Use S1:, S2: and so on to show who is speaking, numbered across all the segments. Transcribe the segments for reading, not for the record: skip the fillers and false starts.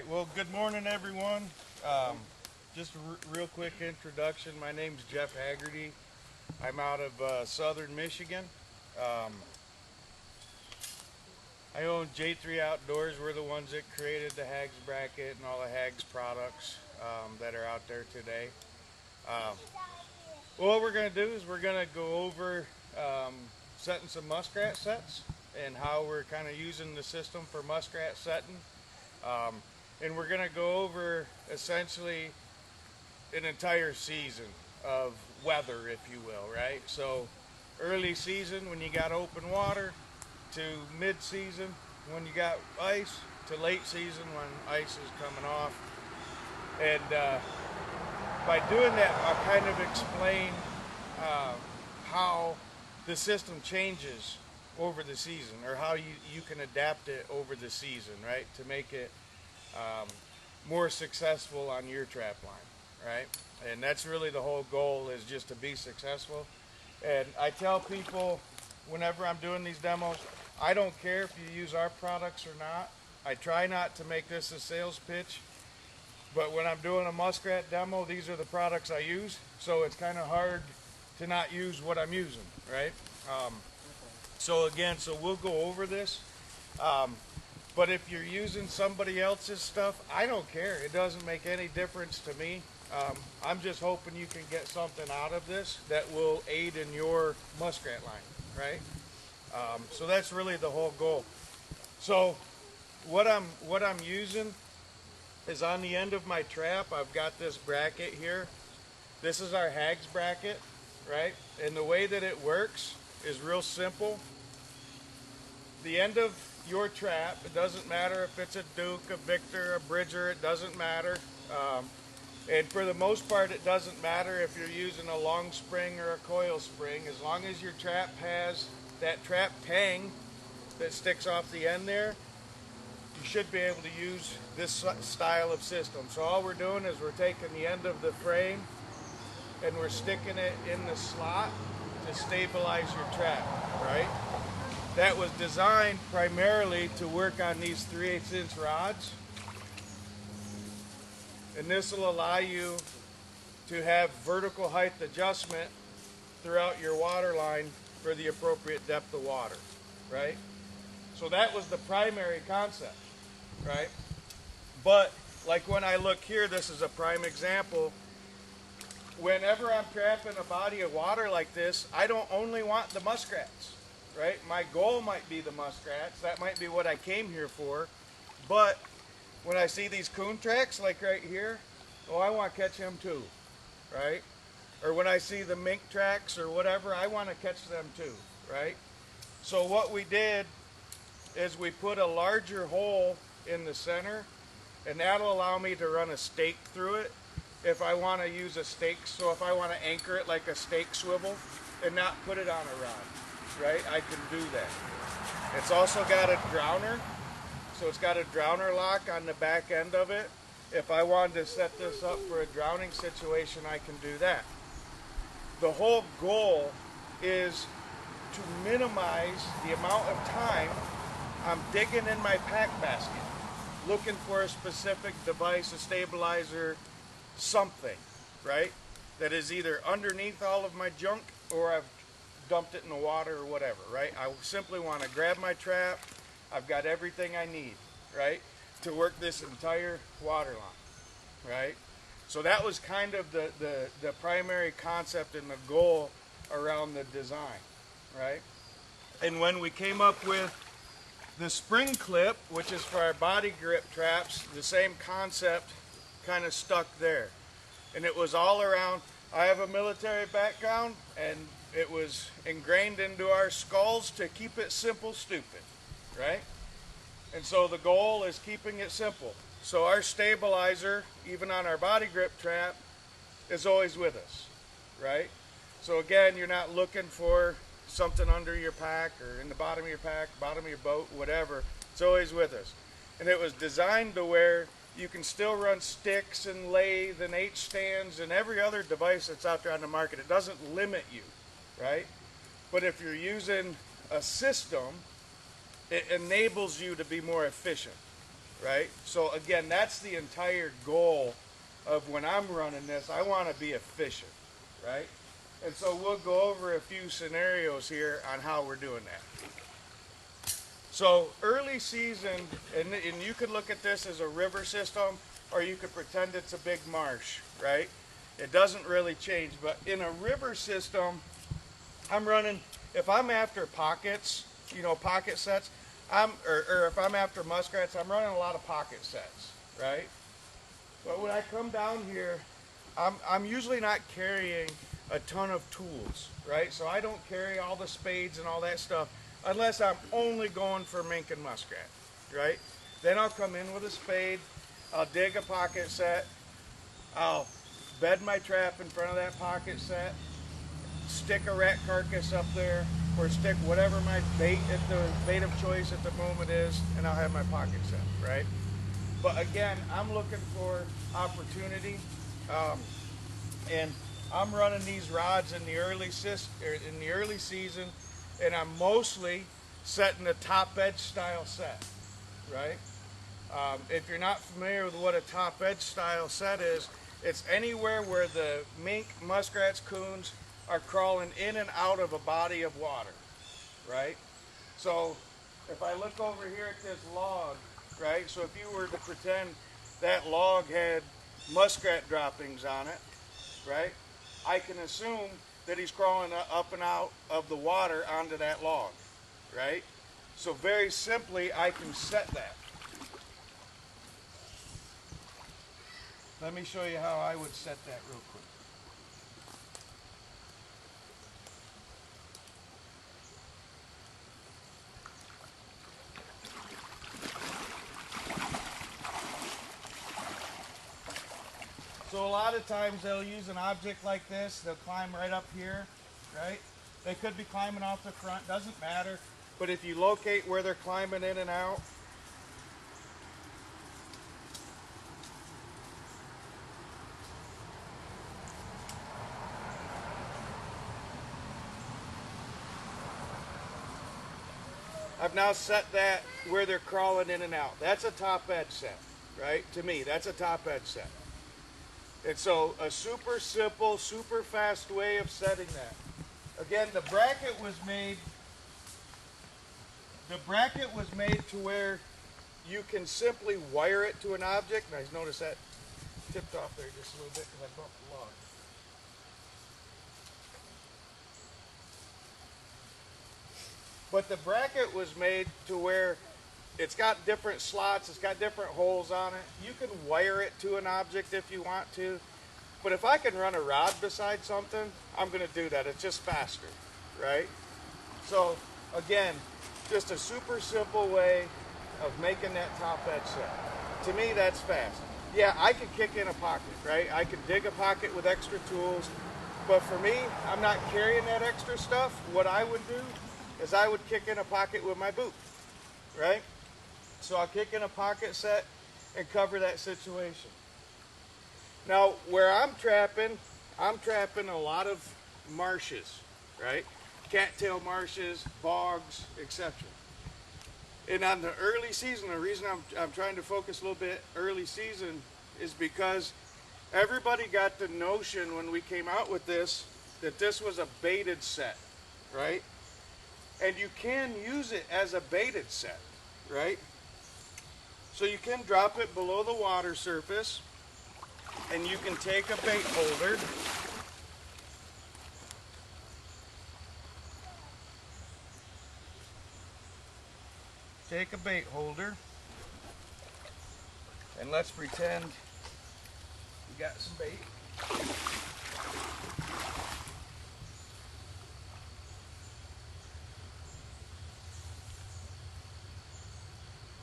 S1: right, well, good morning, everyone. Just a real quick introduction. My name's Jeff Haggerty. I'm out of southern Michigan. Um, I own J3 Outdoorz. We're the ones that created the HAGz bracket and all the HAGz products that are out there today. What we're going to do is we're going to go over setting some muskrat sets and how we're kind of using the system for muskrat setting. And we're going to go over essentially an entire season of weather, if you will, right? So early season when you got open water, to mid-season when you got ice, to late season when ice is coming off. And by doing that, I'll kind of explain how the system changes over the season, or how you can adapt it over the season, right, to make it more successful on your trap line, right? And that's really the whole goal, is just to be successful. And I tell people whenever I'm doing these demos, I don't care if you use our products or not. I try not to make this a sales pitch, but when I'm doing a muskrat demo, these are the products I use, so it's kind of hard to not use what I'm using, right? So we'll go over this. But if you're using somebody else's stuff, I don't care. It doesn't make any difference to me. I'm just hoping you can get something out of this that will aid in your muskrat line, right? So that's really the whole goal. So what I'm using is, on the end of my trap, I've got this bracket here. This is our HAGz bracket, right? And the way that it works is real simple. The end of your trap, it doesn't matter if it's a Duke, a Victor, a Bridger, it doesn't matter. And for the most part, it doesn't matter if you're using a long spring or a coil spring, as long as your trap has that trap tang that sticks off the end there, you should be able to use this style of system. So all we're doing is we're taking the end of the frame and we're sticking it in the slot to stabilize your trap, right? That was designed primarily to work on these 3/8 inch rods. And this will allow you to have vertical height adjustment throughout your water line for the appropriate depth of water, right? So that was the primary concept, right? But like when I look here, this is a prime example. Whenever I'm trapping a body of water like this, I don't only want the muskrats, right? My goal might be the muskrats. That might be what I came here for. But when I see these coon tracks, like right here, oh, I want to catch him too, right? Or when I see the mink tracks or whatever, I want to catch them too, right? So what we did is we put a larger hole in the center, and that'll allow me to run a stake through it if I want to use a stake. So if I want to anchor it like a stake swivel and not put it on a rod, right, I can do that. It's also got a drowner. So it's got a drowner lock on the back end of it. If I wanted to set this up for a drowning situation, I can do that. The whole goal is to minimize the amount of time I'm digging in my pack basket, looking for a specific device, a stabilizer, something, right? That is either underneath all of my junk or I've dumped it in the water or whatever, right? I simply want to grab my trap. I've got everything I need, right, to work this entire water line, right? So that was kind of the primary concept and the goal around the design, right? And when we came up with the spring clip, which is for our body grip traps, the same concept kind of stuck there. And it was all around, I have a military background, and it was ingrained into our skulls to keep it simple, stupid. Right? And so the goal is keeping it simple. So our stabilizer, even on our body grip trap, is always with us, right? So again, you're not looking for something under your pack or in the bottom of your pack, bottom of your boat, whatever. It's always with us. And it was designed to where you can still run sticks and lathe and H-stands and every other device that's out there on the market. It doesn't limit you, right? But if you're using a system, it enables you to be more efficient, right? So again, that's the entire goal of when I'm running this. I want to be efficient, right? And so we'll go over a few scenarios here on how we're doing that. So early season, and you could look at this as a river system, or you could pretend it's a big marsh, right? It doesn't really change, but in a river system, I'm running, if I'm after pockets, you know, pocket sets, or if I'm after muskrats, I'm running a lot of pocket sets, right? But when I come down here, I'm usually not carrying a ton of tools, right? So I don't carry all the spades and all that stuff unless I'm only going for mink and muskrat, right? Then I'll come in with a spade, I'll dig a pocket set, I'll bed my trap in front of that pocket set, stick a rat carcass up there, or stick whatever my bait at the bait of choice at the moment is, and I'll have my pocket set, right? But again, I'm looking for opportunity, and I'm running these rods in the early season, and I'm mostly setting a top edge style set, right? If you're not familiar with what a top edge style set is, it's anywhere where the mink, muskrats, coons are crawling in and out of a body of water, right? So if I look over here at this log, right? So if you were to pretend that log had muskrat droppings on it, right? I can assume that he's crawling up and out of the water onto that log, right? So very simply, I can set that. Let me show you how I would set that real quick. So a lot of times they'll use an object like this. They'll climb right up here, right? They could be climbing off the front, doesn't matter. But if you locate where they're climbing in and out, I've now set that where they're crawling in and out. That's a top edge set, right? To me, that's a top edge set. And so a super simple, super fast way of setting that. Again, the bracket was made to where you can simply wire it to an object. Now, notice that tipped off there just a little bit because I bumped the log. But the bracket was made to where it's got different slots, it's got different holes on it. You can wire it to an object if you want to. But if I can run a rod beside something, I'm going to do that. It's just faster, right? So again, just a super simple way of making that top edge set. To me, that's fast. Yeah, I could kick in a pocket, right? I could dig a pocket with extra tools. But for me, I'm not carrying that extra stuff. What I would do is I would kick in a pocket with my boot, right? So I'll kick in a pocket set and cover that situation. Now, where I'm trapping a lot of marshes, right? Cattail marshes, bogs, etc. And on the early season, the reason I'm trying to focus a little bit early season is because everybody got the notion when we came out with this that this was a baited set, right? And you can use it as a baited set, right? So you can drop it below the water surface, and you can take a bait holder, and let's pretend we got some bait.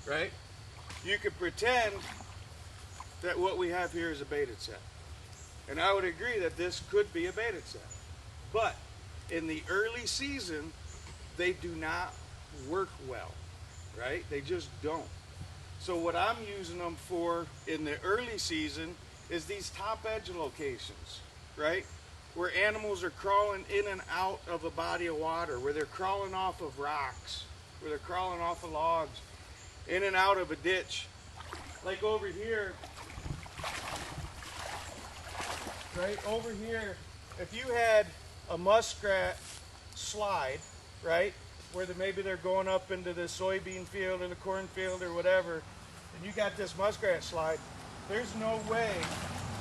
S1: Right? You could pretend that what we have here is a baited set. And I would agree that this could be a baited set. But in the early season, they do not work well, right? They just don't. So what I'm using them for in the early season is these top edge locations, right? Where animals are crawling in and out of a body of water, where they're crawling off of rocks, where they're crawling off of logs, in and out of a ditch. like over here, right over here, if you had a muskrat slide, right, where maybe they're going up into the soybean field or the cornfield or whatever, and you got this muskrat slide, there's no way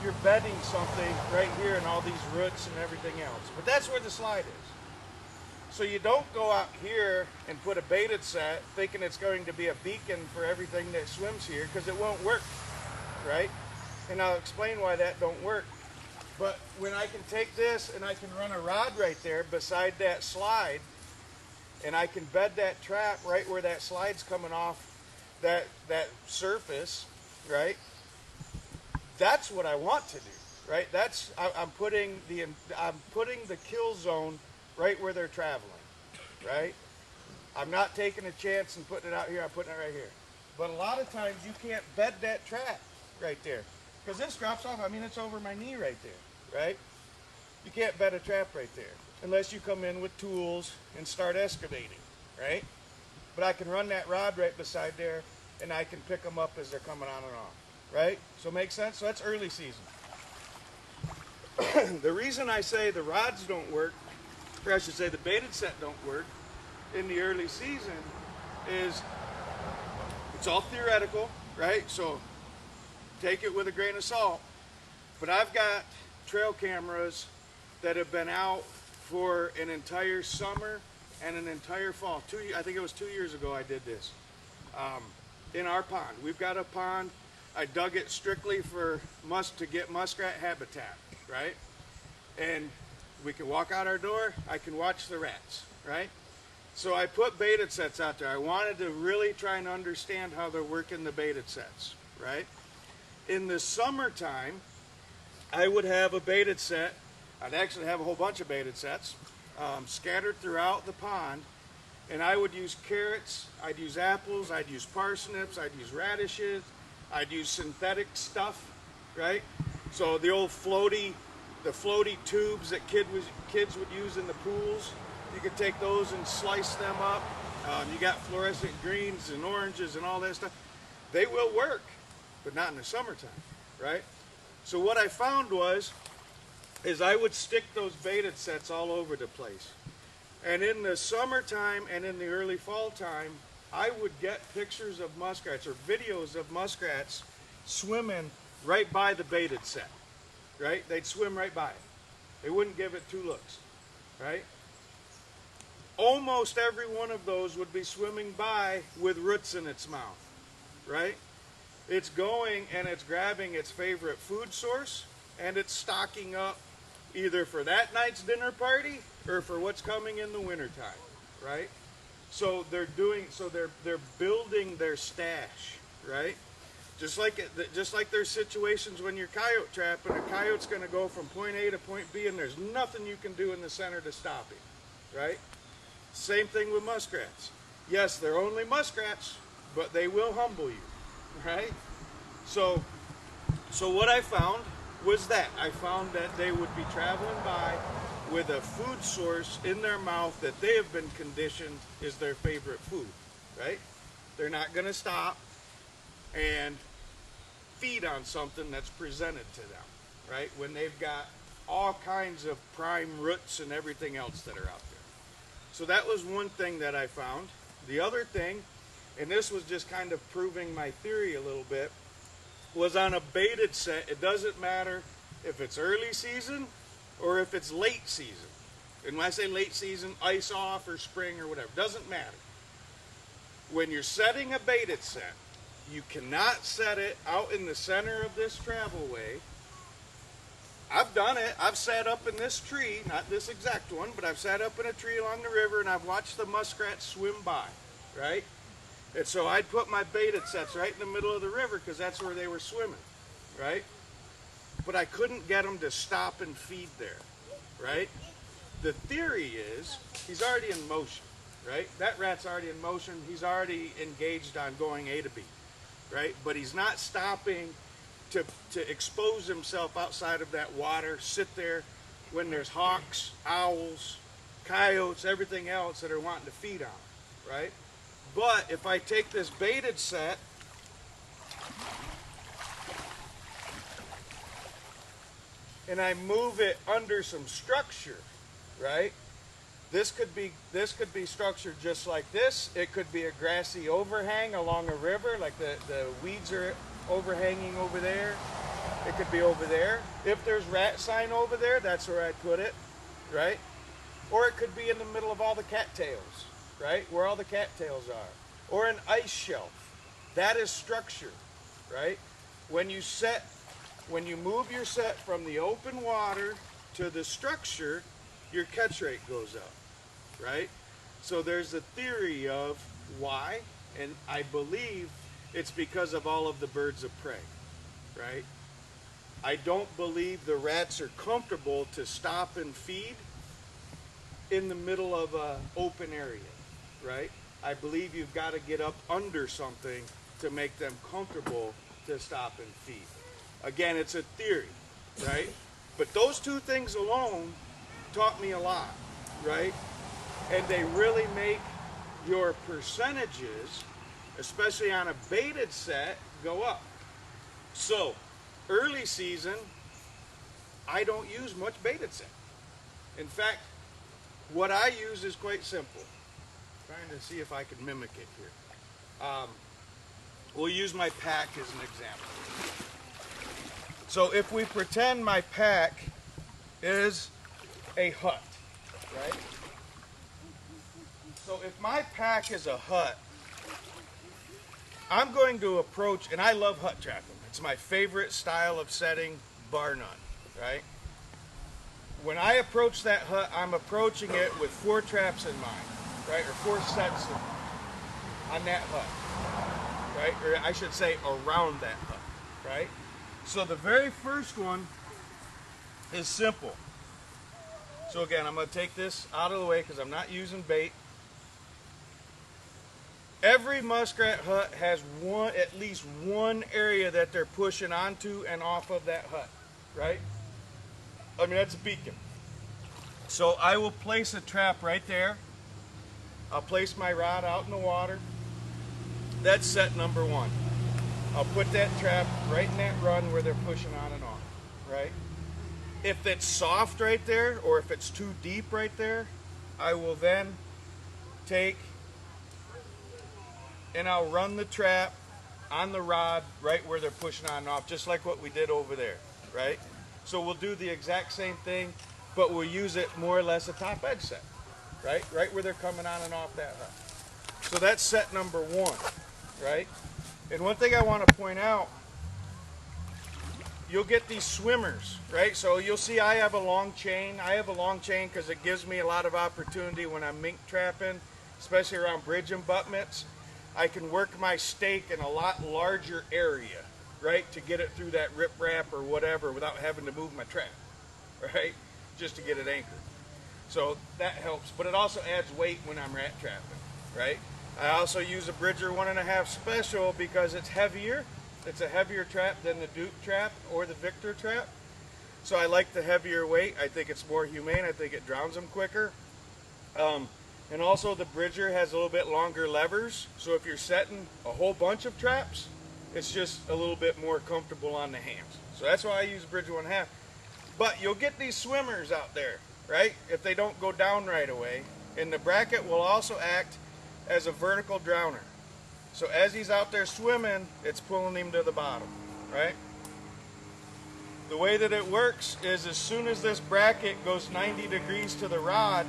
S1: you're bedding something right here and all these roots and everything else. But that's where the slide is. So you don't go out here and put a baited set thinking it's going to be a beacon for everything that swims here, because it won't work, right? And I'll explain why that don't work. But when I can take this and I can run a rod right there beside that slide, and I can bed that trap right where that slide's coming off that surface, right? That's what I want to do, right? I'm putting the kill zone right where they're traveling, right? I'm not taking a chance and putting it out here. I'm putting it right here. But a lot of times you can't bed that trap right there, because this drops off. I mean, it's over my knee right there, right? You can't bed a trap right there unless you come in with tools and start excavating, right? But I can run that rod right beside there, and I can pick them up as they're coming on and off, right? So make sense? So that's early season. The reason I say the rods don't work, or I should say the baited set don't work in the early season, is it's all theoretical, right? So take it with a grain of salt. But I've got trail cameras that have been out for an entire summer and an entire fall. I think it was 2 years ago I did this. In our pond. We've got a pond. I dug it strictly to get muskrat habitat, right? And we can walk out our door, I can watch the rats, right? So I put baited sets out there. I wanted to really try and understand how they're working the baited sets, right? In the summertime, I would have a baited set. I'd actually have a whole bunch of baited sets scattered throughout the pond, and I would use carrots, I'd use apples, I'd use parsnips, I'd use radishes, I'd use synthetic stuff, right? So the old floaty tubes that kids would use in the pools, you could take those and slice them up. You got fluorescent greens and oranges and all that stuff. They will work, but not in the summertime, right? So what I found is I would stick those baited sets all over the place. And in the summertime and in the early fall time, I would get pictures of muskrats or videos of muskrats swimming right by the baited set, right? They'd swim right by it. They wouldn't give it two looks, right? Almost every one of those would be swimming by with roots in its mouth, right? It's going and it's grabbing its favorite food source, and it's stocking up either for that night's dinner party or for what's coming in the wintertime, right? So they're building their stash, right? Just like there's situations when you're coyote trapping, a coyote's going to go from point A to point B, and there's nothing you can do in the center to stop him, right? Same thing with muskrats. Yes, they're only muskrats, but they will humble you, right? So what I found was that I found that they would be traveling by with a food source in their mouth that they have been conditioned is their favorite food, right? They're not going to stop and feed on something that's presented to them, right? When they've got all kinds of prime roots and everything else that are out there. So that was one thing that I found. The other thing, and this was just kind of proving my theory a little bit, was on a baited set, it doesn't matter if it's early season or if it's late season. And when I say late season, ice off or spring or whatever, doesn't matter. When you're setting a baited set, you cannot set it out in the center of this travel way. I've done it. I've sat up in this tree, not this exact one, but I've sat up in a tree along the river and I've watched the muskrats swim by, right? And so I'd put my baited sets right in the middle of the river because that's where they were swimming, right? But I couldn't get them to stop and feed there, right? The theory is he's already in motion, right? That rat's already in motion. He's already engaged on going A to B, right? But he's not stopping to expose himself outside of that water, sit there when there's hawks, owls, coyotes, everything else that are wanting to feed on, right? But if I take this baited set and I move it under some structure, right? This could be structured just like this. It could be a grassy overhang along a river, like the weeds are overhanging over there. It could be over there. If there's rat sign over there, that's where I'd put it, right? Or it could be in the middle of all the cattails, right? Where all the cattails are. Or an ice shelf. That is structure, right? When you move your set from the open water to the structure, your catch rate goes up, right? So there's a theory of why, and I believe it's because of all of the birds of prey, right? I don't believe the rats are comfortable to stop and feed in the middle of an open area, right? I believe you've got to get up under something to make them comfortable to stop and feed. Again, it's a theory, right? But those two things alone taught me a lot, right? And they really make your percentages, especially on a baited set, go up. So, early season, I don't use much baited set. In fact, what I use is quite simple. I'm trying to see if I can mimic it here. We'll use my pack as an example. So if we pretend my pack is a hut, right? So if my pack is a hut, I'm going to approach, and I love hut trapping. It's my favorite style of setting, bar none, right? When I approach that hut, I'm approaching it with 4 traps in mind, right? Or 4 sets on that hut, right? Or I should say around that hut, right? So the very first one is simple. So again, I'm going to take this out of the way because I'm not using bait. Every muskrat hut has at least one area that they're pushing onto and off of that hut, right? I mean, that's a beacon. So I will place a trap right there. I'll place my rod out in the water. That's set number 1. I'll put that trap right in that run where they're pushing on and off, right? If it's soft right there, or if it's too deep right there, I will then take and I'll run the trap on the rod right where they're pushing on and off, just like what we did over there, right? So we'll do the exact same thing, but we'll use it more or less a top edge set, right? Right where they're coming on and off that hut. So that's set number 1, right? And one thing I want to point out, you'll get these swimmers, right? So you'll see I have a long chain. I have a long chain because it gives me a lot of opportunity when I'm mink trapping, especially around bridge abutments. I can work my stake in a lot larger area, right, to get it through that riprap or whatever without having to move my trap, right, just to get it anchored. So that helps, but it also adds weight when I'm rat trapping, right? I also use a Bridger 1.5 special because it's heavier. It's a heavier trap than the Duke trap or the Victor trap. So I like the heavier weight. I think it's more humane. I think it drowns them quicker. And also the Bridger has a little bit longer levers. So if you're setting a whole bunch of traps, it's just a little bit more comfortable on the hands. So that's why I use Bridger 1.5. But you'll get these swimmers out there, right? If they don't go down right away. And the bracket will also act as a vertical drowner. So as he's out there swimming, it's pulling him to the bottom, right? The way that it works is as soon as this bracket goes 90 degrees to the rod,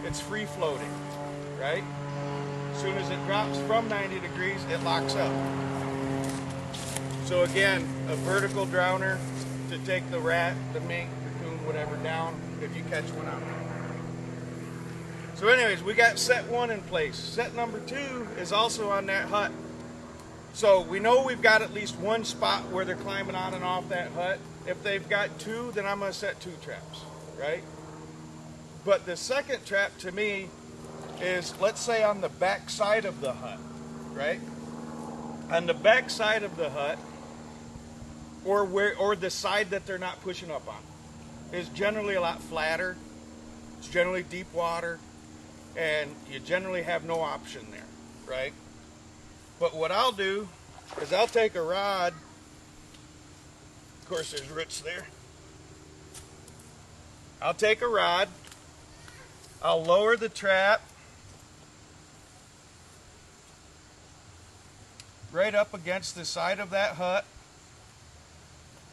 S1: it's free floating, right? As soon as it drops from 90 degrees, it locks up. So again, a vertical drowner to take the rat, the mink, the coon, whatever down if you catch one out there. So anyways, we got set 1 in place. Set number 2 is also on that hut. So we know we've got at least 1 spot where they're climbing on and off that hut. If they've got 2, then I'm going to set 2 traps, right? But the second trap to me is, let's say on the back side of the hut, right? On the back side of the hut, or the side that they're not pushing up on, is generally a lot flatter. It's generally deep water. And you generally have no option there, right? But what I'll do is I'll take a rod, of course there's roots there, I'll take a rod, I'll lower the trap right up against the side of that hut,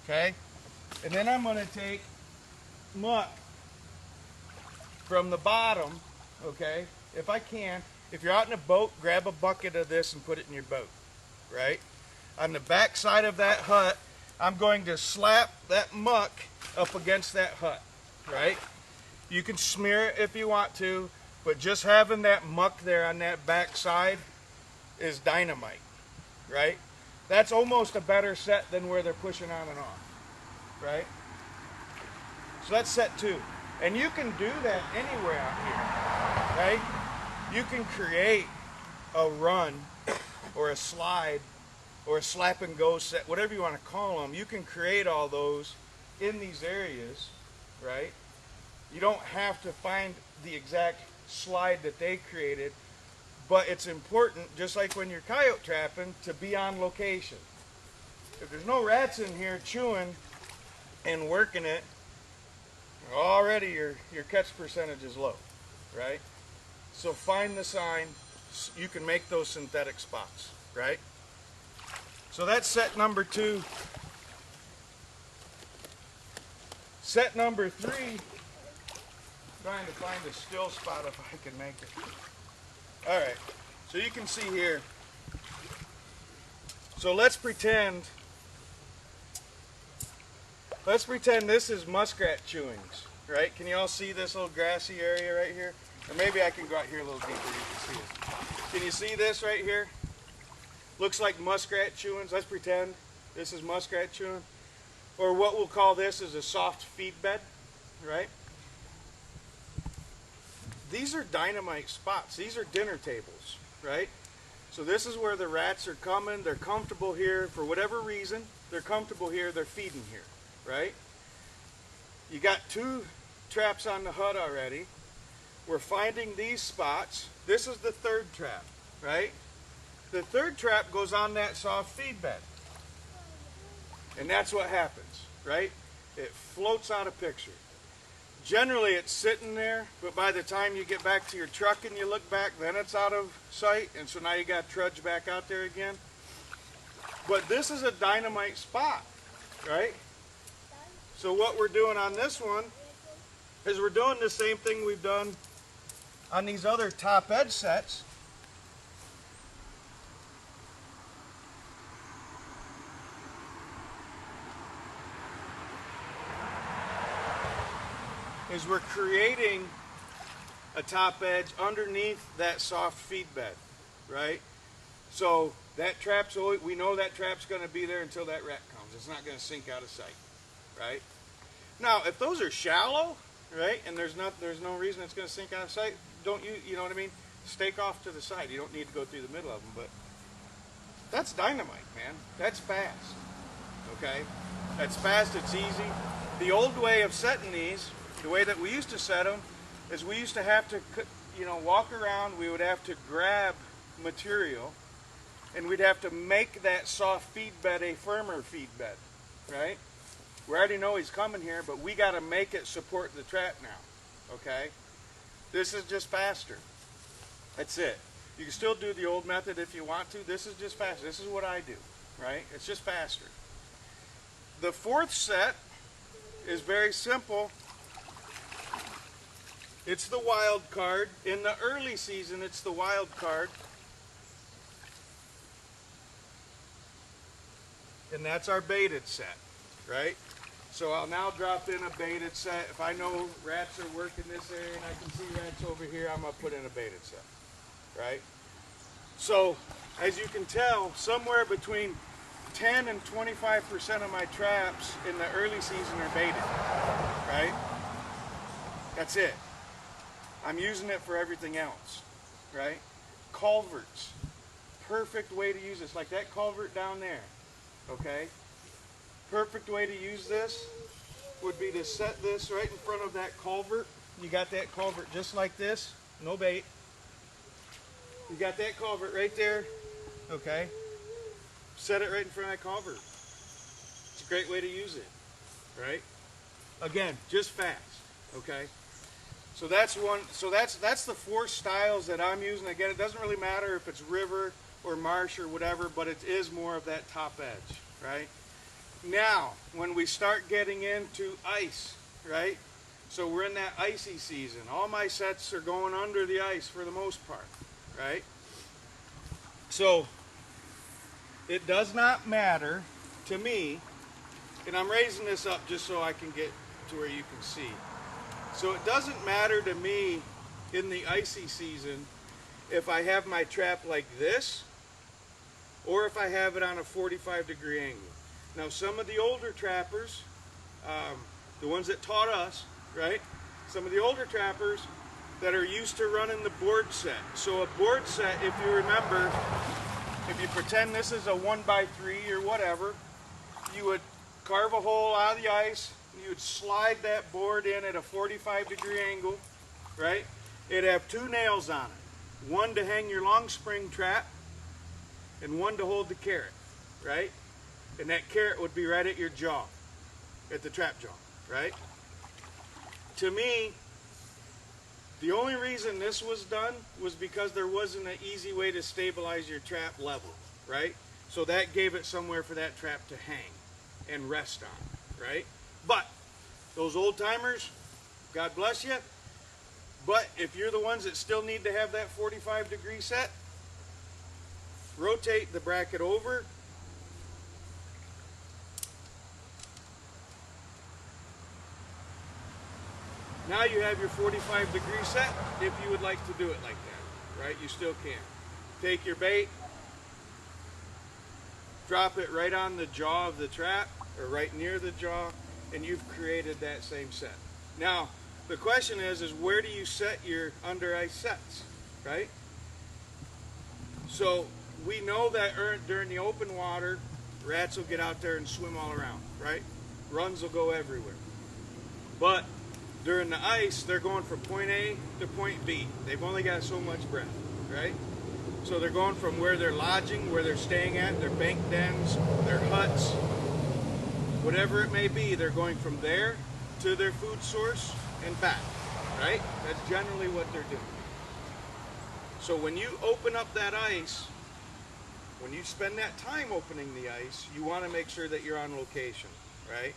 S1: okay? And then I'm gonna take muck from the bottom, okay? If I can, if you're out in a boat, grab a bucket of this and put it in your boat, right? On the back side of that hut, I'm going to slap that muck up against that hut, right? You can smear it if you want to, but just having that muck there on that back side is dynamite, right? That's almost a better set than where they're pushing on and off, right? So that's set 2. And you can do that anywhere out here, right? You can create a run or a slide or a slap and go set, whatever you want to call them. You can create all those in these areas, right? You don't have to find the exact slide that they created, but it's important, just like when you're coyote trapping, to be on location. If there's no rats in here chewing and working it, already your catch percentage is low, right? So find the sign. You can make those synthetic spots, right? So that's set number 2. Set number 3, trying to find a still spot if I can make it. All right, so you can see here. So let's pretend this is muskrat chewings, right? Can you all see this little grassy area right here? Or maybe I can go out here a little deeper, you can see it. Can you see this right here? Looks like muskrat chewings. Let's pretend this is muskrat chewing. Or what we'll call this is a soft feed bed, right? These are dynamite spots. These are dinner tables, right? So this is where the rats are coming. They're comfortable here for whatever reason. They're comfortable here. They're feeding here, right? You got 2 traps on the hut already. We're finding these spots. This is the 3rd trap, right? The 3rd trap goes on that soft feed bed. And that's what happens, right? It floats out of picture. Generally it's sitting there, but by the time you get back to your truck and you look back, then it's out of sight, and so now you got to trudge back out there again. But this is a dynamite spot, right? So what we're doing on this one is we're doing the same thing we've done on these other top edge sets. Is we're creating a top edge underneath that soft feed bed, right? So that trap's always, we know that trap's going to be there until that rat comes. It's not going to sink out of sight, right? Now, if those are shallow, right, and there's no reason it's going to sink out of sight, you know what I mean? Stake off to the side. You don't need to go through the middle of them, but that's dynamite, man. That's fast, okay? That's fast, it's easy. The old way of setting these, the way that we used to set them, is we used to have to, walk around. We would have to grab material, and we'd have to make that soft feed bed a firmer feed bed, right? We already know he's coming here, but we got to make it support the trap now, okay? This is just faster. That's it. You can still do the old method if you want to. This is just faster. This is what I do, right? It's just faster. The 4th set is very simple. It's the wild card. In the early season, it's the wild card. And that's our baited set, right? So I'll now drop in a baited set. If I know rats are working this area and I can see rats over here, I'm going to put in a baited set, right? So as you can tell, somewhere between 10 and 25% of my traps in the early season are baited, right? That's it. I'm using it for everything else, right? Culverts, perfect way to use this, like that culvert down there, okay? Perfect way to use this would be to set this right in front of that culvert. You got that culvert just like this, no bait. You got that culvert right there, okay? Set it right in front of that culvert. It's a great way to use it, right? Again, just fast, Okay, so that's one. So that's the 4 styles that I'm using. Again, it doesn't really matter if it's river or marsh or whatever, but it is more of that top edge, right? Now, when we start getting into ice, right? So we're in that icy season. All my sets are going under the ice for the most part, right? So it does not matter to me, and I'm raising this up just so I can get to where you can see. So it doesn't matter to me in the icy season if I have my trap like this or if I have it on a 45-degree angle. Now, some of the older trappers, the ones that taught us, right? Some of the older trappers that are used to running the board set. So a board set, if you remember, if you pretend this is a 1x3 or whatever, you would carve a hole out of the ice, and you would slide that board in at a 45-degree angle, right? It'd have 2 nails on it. One to hang your long spring trap, and one to hold the carrot, right? And that carrot would be right at your jaw, at the trap jaw, right? To me, the only reason this was done was because there wasn't an easy way to stabilize your trap level, right? So that gave it somewhere for that trap to hang and rest on, right? But those old timers, God bless you, but if you're the ones that still need to have that 45-degree set, rotate the bracket over. Now you have your 45-degree set if you would like to do it like that, right? You still can. Take your bait, drop it right on the jaw of the trap or right near the jaw, and you've created that same set. Now, the question is where do you set your under ice sets, right? So we know that during the open water, rats will get out there and swim all around, right? Runs will go everywhere. But during the ice, they're going from point A to point B. They've only got so much breath, right? So they're going from where they're lodging, where they're staying at, their bank dens, their huts, whatever it may be, they're going from there to their food source and back, right? That's generally what they're doing. So when you open up that ice, when you spend that time opening the ice, you want to make sure that you're on location, right?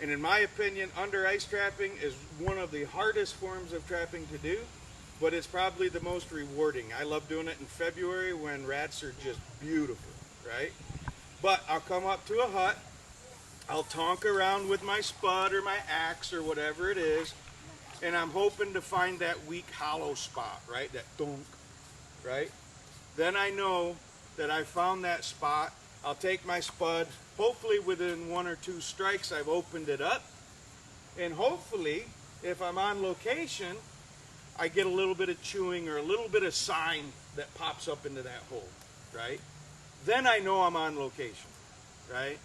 S1: And in my opinion, under ice trapping is one of the hardest forms of trapping to do, but it's probably the most rewarding. I love doing it in February when rats are just beautiful, right? But I'll come up to a hut, I'll tonk around with my spud or my axe or whatever it is, and I'm hoping to find that weak hollow spot, right? That dunk, right? Then I know that I found that spot. I'll take my spud, hopefully within 1 or 2 strikes I've opened it up, and hopefully if I'm on location I get a little bit of chewing or a little bit of sign that pops up into that hole, right? Then I know I'm on location, right?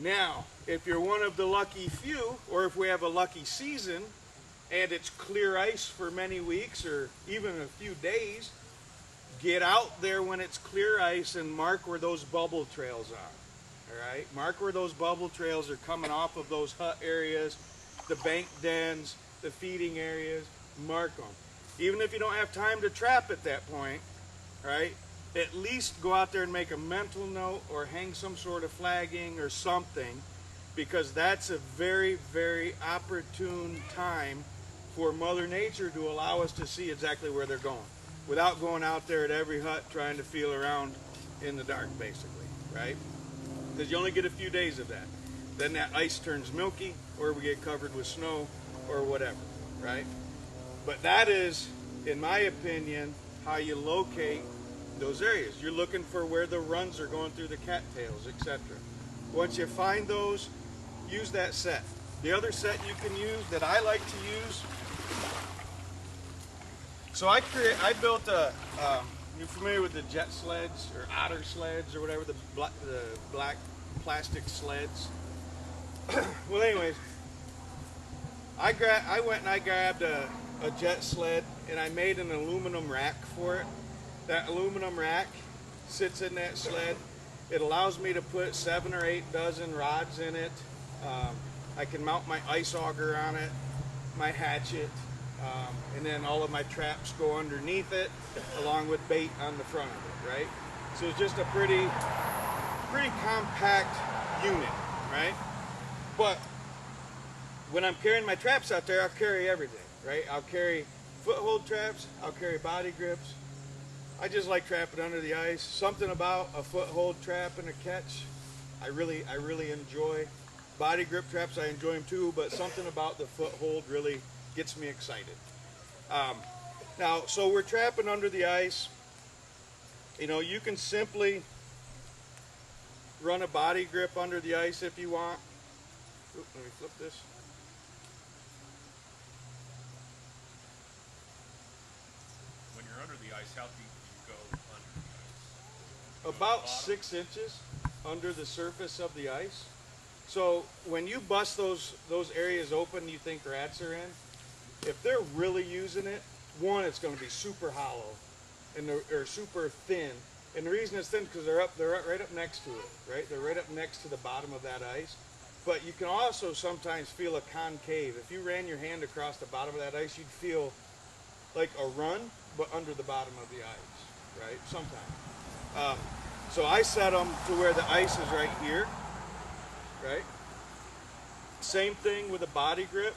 S1: Now, if you're one of the lucky few, or if we have a lucky season and it's clear ice for many weeks or even a few days, get out there when it's clear ice and mark where those bubble trails are, all right? Mark where those bubble trails are coming off of those hut areas, the bank dens, the feeding areas, mark them. Even if you don't have time to trap at that point, right? At least go out there and make a mental note or hang some sort of flagging or something, because that's a very, very opportune time for Mother Nature to allow us to see exactly where they're going, without going out there at every hut trying to feel around in the dark, basically, right? Because you only get a few days of that. Then that ice turns milky, or we get covered with snow, or whatever, right? But that is, in my opinion, how you locate those areas. You're looking for where the runs are going through the cattails, etc. Once you find those, use that set. The other set you can use that I like to use, so I built a, you're familiar with the jet sleds or otter sleds or whatever, the black plastic sleds? Well, anyways, I went and I grabbed a jet sled and I made an aluminum rack for it. That aluminum rack sits in that sled. It allows me to put 7 or 8 dozen rods in it. I can mount my ice auger on it. my hatchet, and then all of my traps go underneath it, along with bait on the front of it, right? So it's just a pretty compact unit, right? But when I'm carrying my traps out there, I'll carry everything, right? I'll carry foothold traps, I'll carry body grips. I just like trapping under the ice. Something about a foothold trap and a catch, I really enjoy. Body grip traps, I enjoy them too, but something about the foothold really gets me excited. Now, so we're trapping under the ice. You know, you can simply run a body grip under the ice if you want. Oop, let me flip this.
S2: When you're under the ice, how deep do you go under the ice?
S1: About 6 inches under the surface of the ice. So when you bust those areas open you think rats are in, if they're really using it, one, it's going to be super hollow and or super thin. And the reason it's thin because they're right up next to it, right? They're right up next to the bottom of that ice. But you can also sometimes feel a concave. If you ran your hand across the bottom of that ice, you'd feel like a run, but under the bottom of the ice, right? Sometimes. So I set them to where the ice is right here, right? Same thing with a body grip,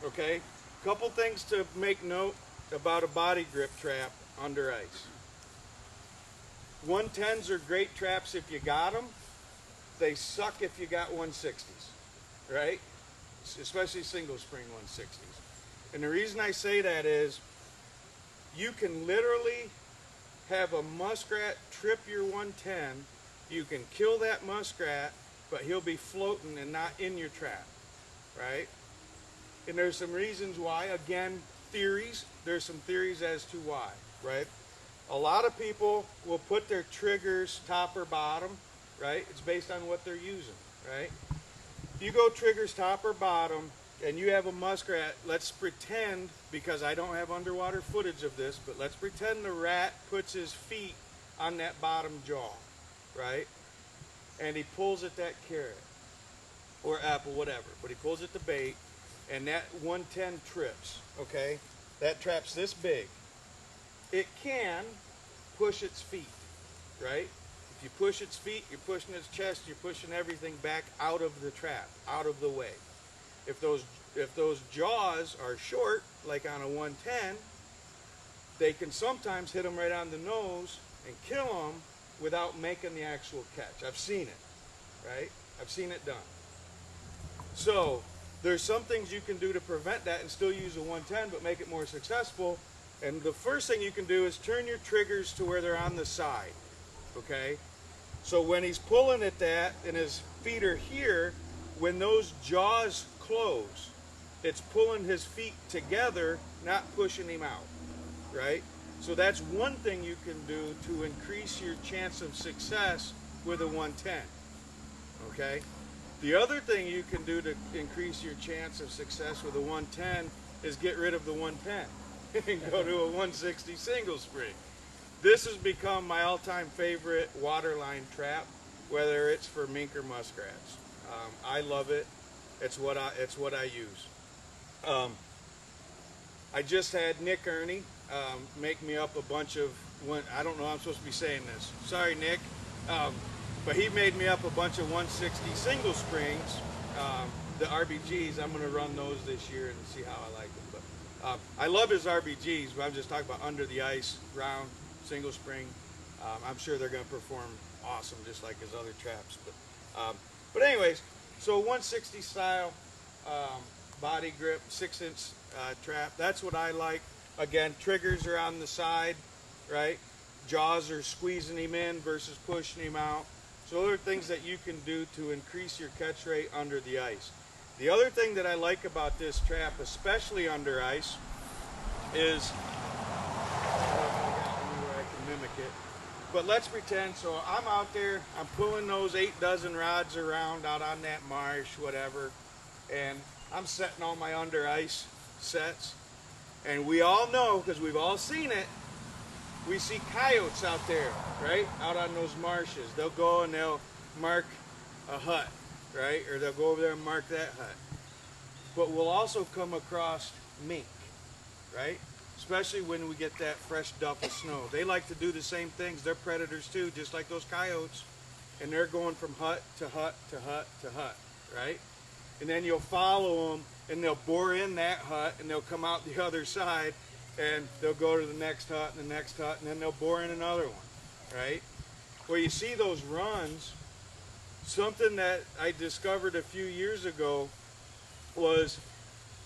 S1: okay? Couple things to make note about a body grip trap under ice. 110s are great traps if you got them. They suck if you got 160s, right? Especially single spring 160s. And the reason I say that is you can literally have a muskrat trip your 110. You can kill that muskrat, but he'll be floating and not in your trap, right? And there's some reasons why. Again, theories. There's some theories as to why, right? A lot of people will put their triggers top or bottom, right? It's based on what they're using, right? If you go triggers top or bottom and you have a muskrat, let's pretend, because I don't have underwater footage of this, but let's pretend the rat puts his feet on that bottom jaw, right? And he pulls at that carrot or apple, whatever, but he pulls at the bait and that 110 trips, okay? That trap's this big. It can push its feet, right? If you push its feet, you're pushing its chest, you're pushing everything back out of the trap, out of the way. If those jaws are short, like on a 110, they can sometimes hit them right on the nose and kill them without making the actual catch. I've seen it, right? I've seen it done. So there's some things you can do to prevent that and still use a 110 but make it more successful. And the first thing you can do is turn your triggers to where they're on the side, okay? So when he's pulling at that and his feet are here, when those jaws close, it's pulling his feet together, not pushing him out, right? So that's one thing you can do to increase your chance of success with a 110, okay? The other thing you can do to increase your chance of success with a 110 is get rid of the 110 and go to a 160 single spring. This has become my all-time favorite waterline trap, whether it's for mink or muskrats. I love it. It's what I use. I just had Nick Ernie make me up a bunch of I don't know how I'm supposed to be saying this. Sorry, Nick. But he made me up a bunch of 160 single springs. The RBGs, I'm going to run those this year and see how I like them. But I love his RBGs, but I'm just talking about under the ice, round, single spring. I'm sure they're going to perform awesome, just like his other traps. But anyways, so 160 style body grip, 6-inch trap. That's what I like. Again, triggers are on the side, right? Jaws are squeezing him in versus pushing him out. So those are things that you can do to increase your catch rate under the ice. The other thing that I like about this trap, especially under ice, is where I can mimic it. But let's pretend, so I'm out there, I'm pulling those 8 dozen rods around out on that marsh, whatever, and I'm setting all my under ice sets. And we all know, because we've all seen it, we see coyotes out there, right? Out on those marshes. They'll go and they'll mark a hut, right? Or they'll go over there and mark that hut. but we'll also come across mink, right? Especially when we get that fresh duff of snow. They like to do the same things. They're predators too, just like those coyotes. And they're going from hut to hut to hut to hut, right? And then you'll follow them, and they'll bore in that hut, and they'll come out the other side, and they'll go to the next hut and the next hut, and then they'll bore in another one, right? Well, you see those runs. Something that I discovered a few years ago was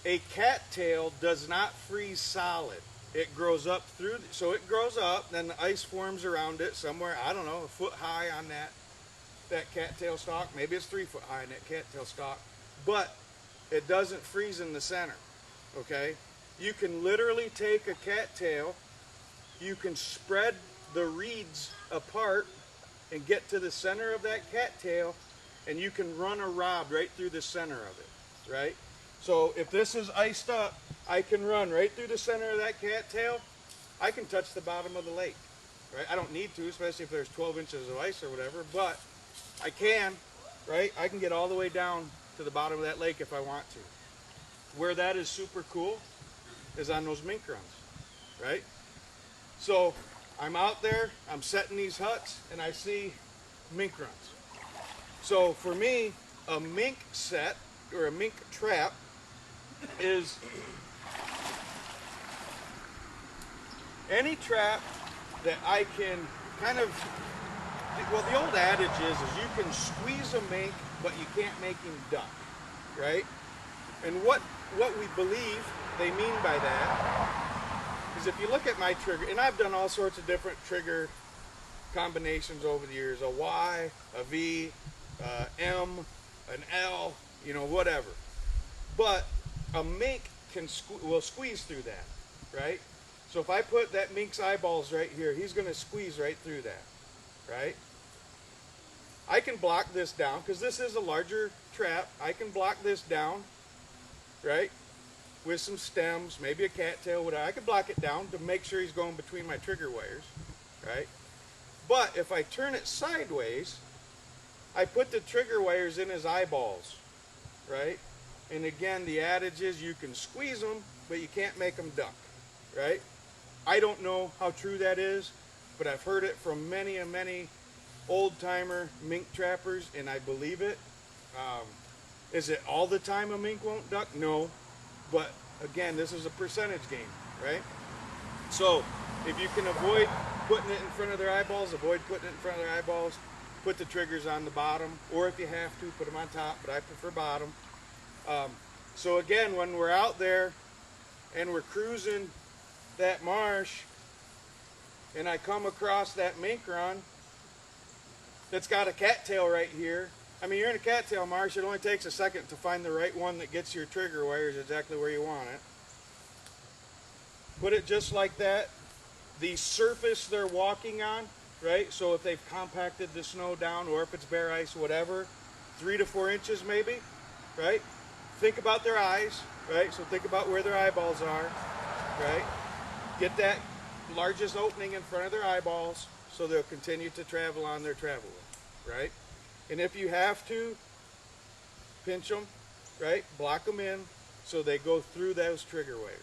S1: a cattail does not freeze solid. It grows up through, so it grows up, then the ice forms around it somewhere, I don't know, a foot high on that cattail stalk. Maybe it's 3 foot high in that cattail stalk, but it doesn't freeze in the center, okay? You can literally take a cattail, you can spread the reeds apart and get to the center of that cattail, and you can run a rod right through the center of it, right? So if this is iced up, I can run right through the center of that cattail. I can touch the bottom of the lake, right? I don't need to, especially if there's 12 inches of ice or whatever, but I can, right? I can get all the way down to the bottom of that lake if I want to. Where that is super cool is on those mink runs, right? So I'm out there, I'm setting these huts, and I see mink runs. So for me, a mink set or a mink trap is any trap that I can kind of, well, the old adage is you can squeeze a mink, but you can't make him duck, right? And what we believe they mean by that is if you look at my trigger, and I've done all sorts of different trigger combinations over the years, a Y, a V, M, an L, you know, whatever. But a mink will squeeze through that, right? So if I put that mink's eyeballs right here, he's going to squeeze right through that, right? I can block this down because this is a larger trap. I can block this down, right, with some stems, maybe a cattail, whatever. I can block it down to make sure he's going between my trigger wires, right? But if I turn it sideways, I put the trigger wires in his eyeballs, right? And again, the adage is you can squeeze them, but you can't make them duck, right? I don't know how true that is, but I've heard it from many and many old-timer mink trappers, and I believe it. Is it all the time a mink won't duck? No. But again, this is a percentage game, right? So if you can avoid putting it in front of their eyeballs, avoid putting it in front of their eyeballs, put the triggers on the bottom, or if you have to, put them on top, but I prefer bottom. So again, when we're out there and we're cruising that marsh and I come across that mink run that's got a cattail right here. I mean, you're in a cattail marsh, it only takes a second to find the right one that gets your trigger wires exactly where you want it. Put it just like that. The surface they're walking on, right? So if they've compacted the snow down or if it's bare ice, whatever, 3 to 4 inches maybe, right? Think about their eyes, right? So think about where their eyeballs are, right? Get that largest opening in front of their eyeballs so they'll continue to travel on their travel way, right? And if you have to, pinch them, right? Block them in so they go through those trigger wires,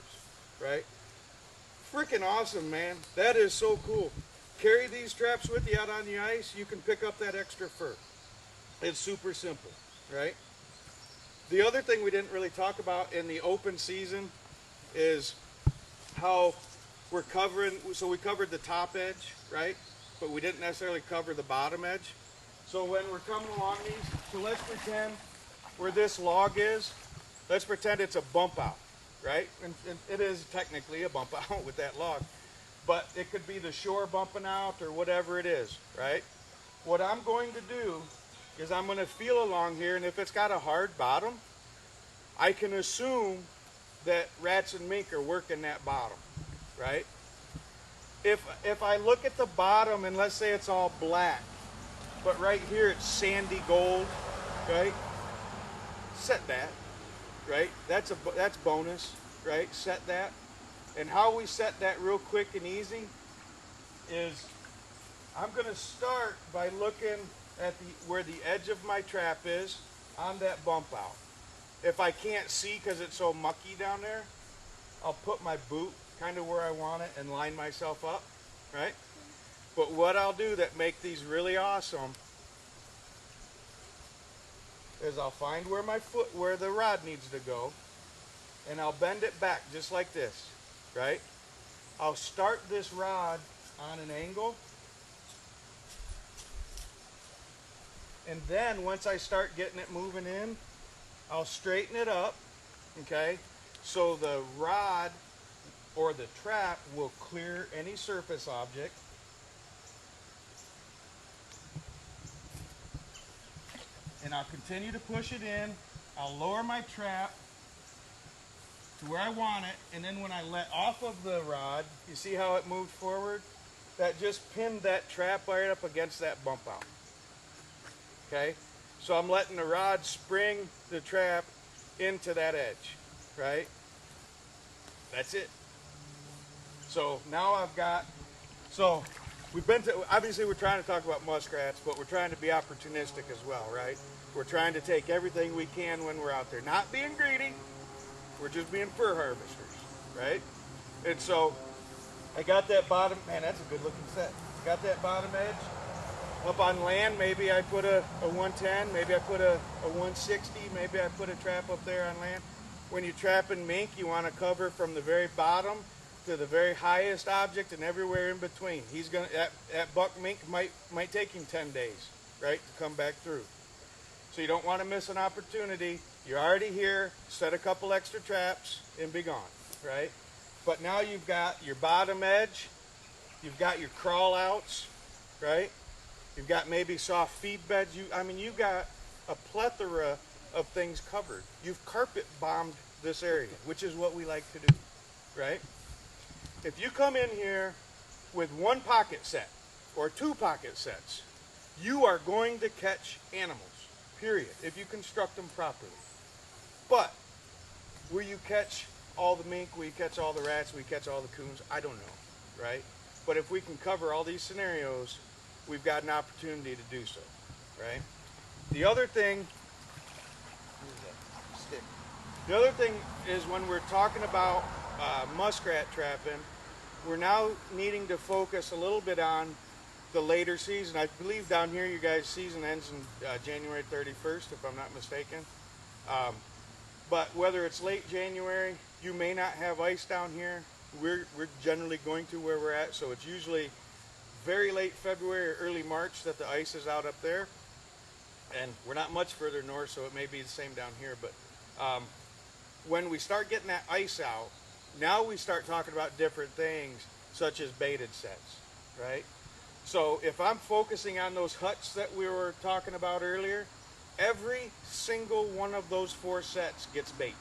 S1: right? Freaking awesome, man. That is so cool. Carry these traps with you out on the ice. You can pick up that extra fur. It's super simple, right? The other thing we didn't really talk about in the open season is how we're covering, so we covered the top edge, right? But we didn't necessarily cover the bottom edge. So when we're coming along these, so let's pretend where this log is, let's pretend it's a bump out, right? And it is technically a bump out with that log. But it could be the shore bumping out or whatever it is, right? What I'm going to do is I'm going to feel along here, and if it's got a hard bottom, I can assume that rats and mink are working that bottom, right? If I look at the bottom and let's say it's all black, but right here it's sandy gold, right? Set that, right? That's bonus, right? Set that. And how we set that real quick and easy is I'm going to start by looking at where the edge of my trap is on that bump out. if I can't see because it's so mucky down there, I'll put my boot kind of where I want it and line myself up, right? But what I'll do that make these really awesome is I'll find where the rod needs to go, and I'll bend it back just like this, right? I'll start this rod on an angle, and then once I start getting it moving in, I'll straighten it up, okay? So the rod or the trap will clear any surface object. And I'll continue to push it in. I'll lower my trap to where I want it, and then when I let off of the rod, you see how it moved forward? That just pinned that trap right up against that bump out. Okay? So I'm letting the rod spring the trap into that edge, right? That's it. So now I've got, so obviously we're trying to talk about muskrats, but we're trying to be opportunistic as well, right? We're trying to take everything we can when we're out there. Not being greedy, we're just being fur harvesters, right? And so I got that bottom, man, that's a good looking set. Got that bottom edge. Up on land, maybe I put a 110, maybe I put a 160, maybe I put a trap up there on land. When you're trapping mink, you want to cover from the very bottom to the very highest object and everywhere in between. He's gonna that buck mink might take him 10 days, right, to come back through. So you don't want to miss an opportunity. You're already here, set a couple extra traps and be gone, right? But now you've got your bottom edge, you've got your crawl outs, right? You've got maybe soft feed beds. You've got a plethora of things covered. You've carpet bombed this area, which is what we like to do, right? If you come in here with one pocket set or two pocket sets, you are going to catch animals, period, if you construct them properly. But will you catch all the mink? Will you catch all the rats? Will you catch all the coons? I don't know, right? But if we can cover all these scenarios, we've got an opportunity to do so, right? The other thing is when we're talking about muskrat trapping, we're now needing to focus a little bit on the later season. I believe down here you guys' season ends in January 31st, if I'm not mistaken. But whether it's late January, you may not have ice down here. We're generally going to where we're at, so it's usually very late February or early March that the ice is out up there. And we're not much further north, so it may be the same down here. But when we start getting that ice out, now we start talking about different things, such as baited sets, right? So if I'm focusing on those huts that we were talking about earlier, every single one of those 4 sets gets bait.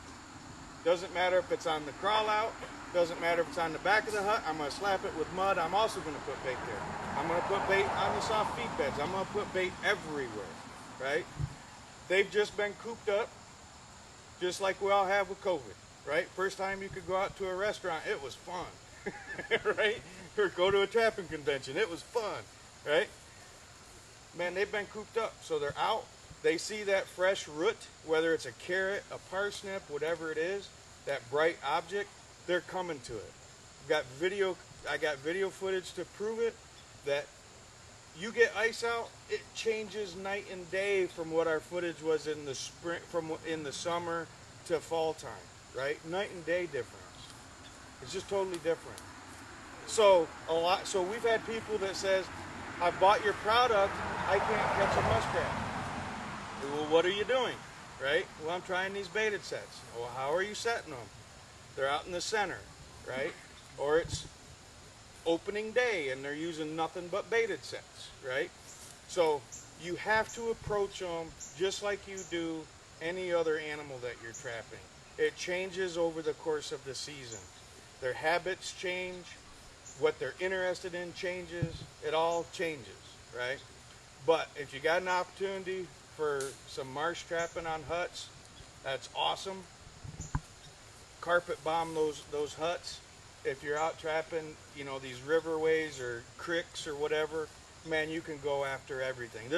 S1: Doesn't matter if it's on the crawl out, doesn't matter if it's on the back of the hut, I'm going to slap it with mud, I'm also going to put bait there. I'm going to put bait on the soft feed beds, I'm going to put bait everywhere, right? They've just been cooped up, just like we all have with COVID, right? First time you could go out to a restaurant, it was fun, right? Or go to a trapping convention, it was fun, right? Man, they've been cooped up, so they're out. They see that fresh root, whether it's a carrot, a parsnip, whatever it is, that bright object, they're coming to it. I got video footage to prove it, that you get ice out, it changes night and day from what our footage was in the spring, in the summer to fall time, right? Night and day difference. It's just totally different. So we've had people that says, I bought your product, I can't catch a muskrat. Well, what are you doing, right? Well, I'm trying these baited sets. Well, how are you setting them? They're out in the center, right? Or it's opening day and they're using nothing but baited sets, right? So you have to approach them just like you do any other animal that you're trapping. It changes over the course of the season. Their habits change, what they're interested in changes, it all changes, right? But if you got an opportunity for some marsh trapping on huts, that's awesome. Carpet bomb those huts. If you're out trapping, these riverways or creeks or whatever, man, you can go after everything.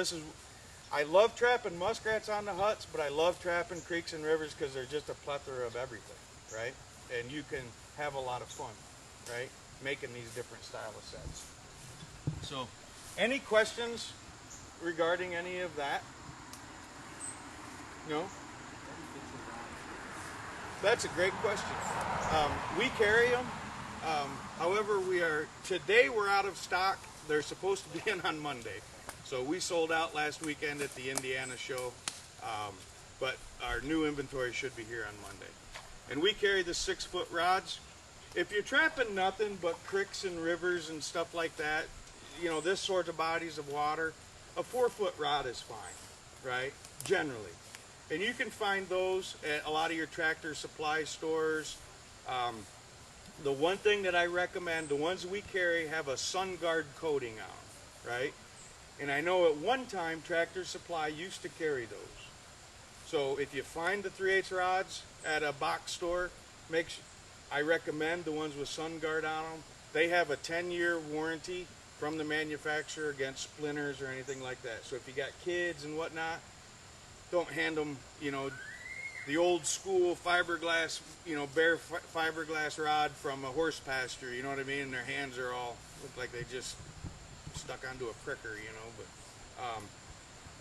S1: I love trapping muskrats on the huts, but I love trapping creeks and rivers because they're just a plethora of everything, right? And you can have a lot of fun, right? Making these different style of sets. So, any questions regarding any of that? No? That's a great question. We carry them. However, today we're out of stock. They're supposed to be in on Monday. So we sold out last weekend at the Indiana show. But our new inventory should be here on Monday. And we carry the 6-foot rods. If you're trapping nothing but creeks and rivers and stuff like that, you know, this sort of bodies of water, a 4-foot rod is fine, right? Generally. And you can find those at a lot of your Tractor Supply stores. The one thing that I recommend, the ones we carry have a sun guard coating on, right? And I know at one time Tractor Supply used to carry those. So if you find the 3/8 rods at a box store, I recommend the ones with sun guard on them. They have a 10-year warranty from the manufacturer against splinters or anything like that. So if you got kids and whatnot, don't hand them, you know, the old school fiberglass, you know, bare fiberglass rod from a horse pasture, you know what I mean? And their hands are all, look like they just stuck onto a pricker, you know. But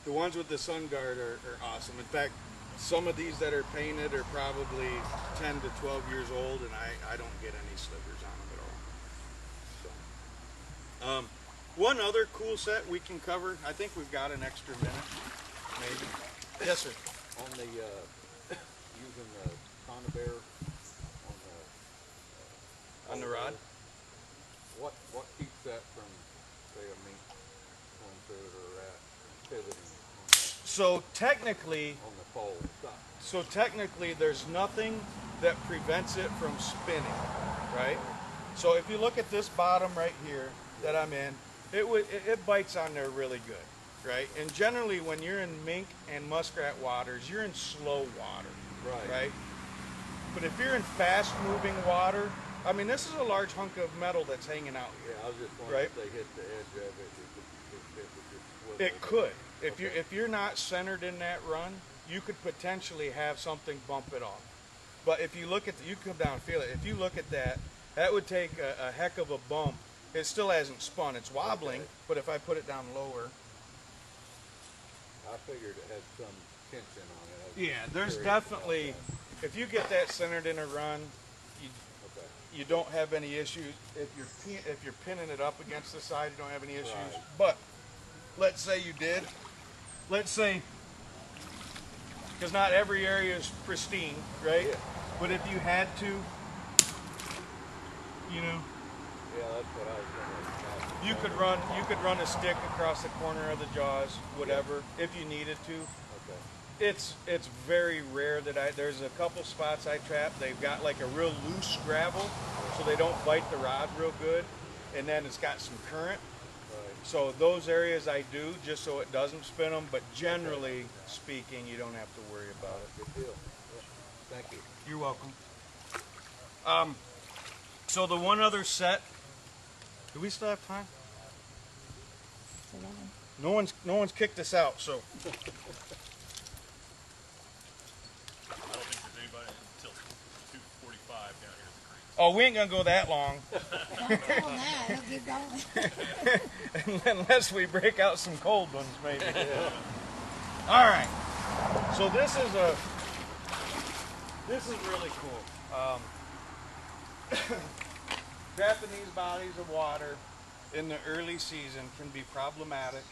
S1: the ones with the sun guard are awesome. In fact, some of these that are painted are probably 10 to 12 years old, and I don't get any slivers on them at all. So, one other cool set we can cover, I think we've got an extra minute, maybe. Yes, sir.
S3: On the using the conibear
S1: On the rod?
S3: What keeps that from, say, a mink going through it or a rat pivoting
S1: So technically,
S3: on the pole side?
S1: So technically, there's nothing that prevents it from spinning, right? So if you look at this bottom right here that I'm in, it bites on there really good, right? And generally, when you're in mink and muskrat waters, you're in slow water, right? But if you're in fast-moving water, I mean, this is a large hunk of metal that's hanging out here.
S3: Yeah, I was just wondering
S1: Right?
S3: if they hit the edge of it, it would just
S1: It could. If you're not centered in that run, you could potentially have something bump it off. But if you look at you come down and feel it. If you look at that, that would take a heck of a bump. It still hasn't spun. It's wobbling, but if I put it down lower.
S3: I figured it had some tension on it.
S1: Yeah, there's definitely, if you get that centered in a run, you don't have any issues. If you're pinning it up against the side, you don't have any issues.
S3: Right.
S1: But let's say you did. Let's say, because not every area is pristine, right?
S3: Yeah.
S1: But if you had to, you know,
S3: Yeah, that's what I was thinking.
S1: you could run a stick across the corner of the jaws, whatever, if you needed to.
S3: Okay.
S1: It's very rare that there's a couple spots I trap, they've got like a real loose gravel, so they don't bite the rod real good, and then it's got some current.
S3: Right.
S1: So those areas I do, just so it doesn't spin them, but generally speaking, you don't have to worry about it.
S3: Good deal. Yeah. Thank you.
S1: You're welcome. So the one other set, do we still have time? No one's kicked us out, so.
S2: I don't think there's anybody until 2:45 down here at the creek.
S1: Oh, we ain't gonna go that long.
S4: Don't tell him that. He'll keep going.
S1: Unless we break out some cold ones, maybe. All right. So this is really cool. Trapping these bodies of water in the early season can be problematic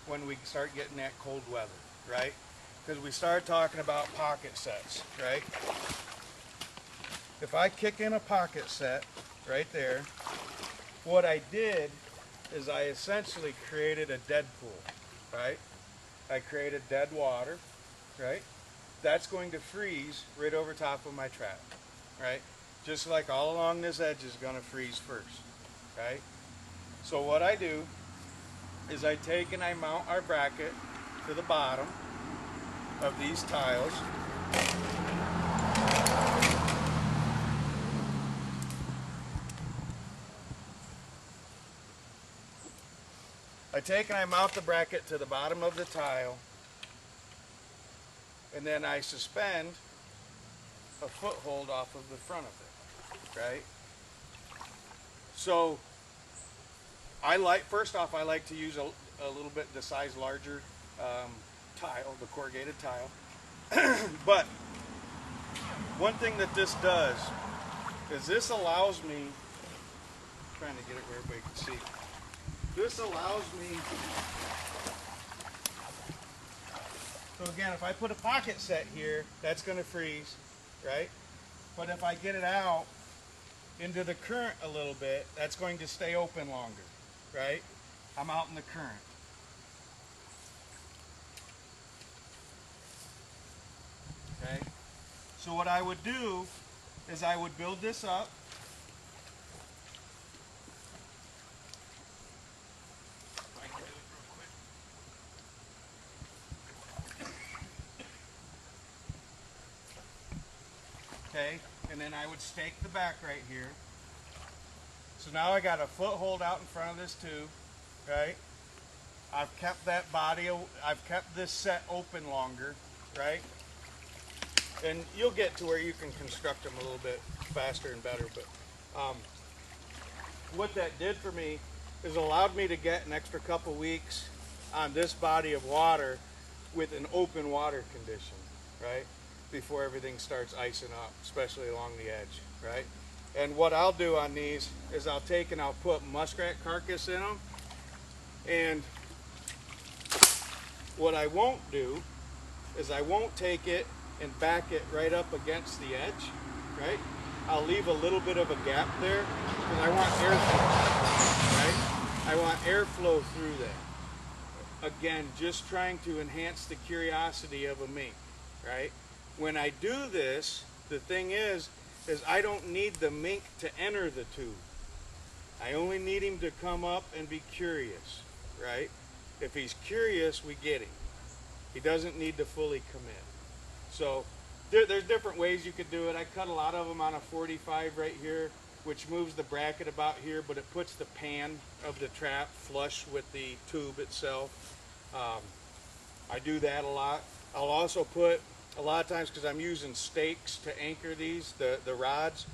S1: when we start getting that cold weather, right? Because we start talking about pocket sets, right? If I kick in a pocket set right there, what I did is I essentially created a dead pool, right? I created dead water, right? That's going to freeze right over top of my trap, right? Just like all along this edge is going to freeze first, right? So what I do is I take and I mount our bracket to the bottom of these tiles. I take and I mount the bracket to the bottom of the tile, and then I suspend a foothold off of the front of it, right? So first off, I like to use a little bit the size larger tile, the corrugated tile. But one thing that this does is this allows me, trying to get it where everybody can see, this allows me, so again, if I put a pocket set here, that's going to freeze, right? But if I get it out into the current a little bit, that's going to stay open longer, right? I'm out in the current. Okay? So what I would do is I would build this up. Okay, and then I would stake the back right here. So now I got a foothold out in front of this tube, right? I've kept that body, I've kept this set open longer, right? And you'll get to where you can construct them a little bit faster and better, but what that did for me is allowed me to get an extra couple weeks on this body of water with an open water condition, right? Before everything starts icing up, especially along the edge, right? And what I'll do on these is I'll take and I'll put muskrat carcass in them. And what I won't do is I won't take it and back it right up against the edge, right? I'll leave a little bit of a gap there because I want airflow, right? I want airflow through that. Again, just trying to enhance the curiosity of a mink, right? When I do this, the thing is I don't need the mink to enter the tube. I only need him to come up and be curious, right? If he's curious, we get him. He doesn't need to fully commit. So there's different ways you could do it. I cut a lot of them on a 45 right here, which moves the bracket about here, but it puts the pan of the trap flush with the tube itself. I do that a lot. I'll also put, a lot of times because I'm using stakes to anchor these, the rods,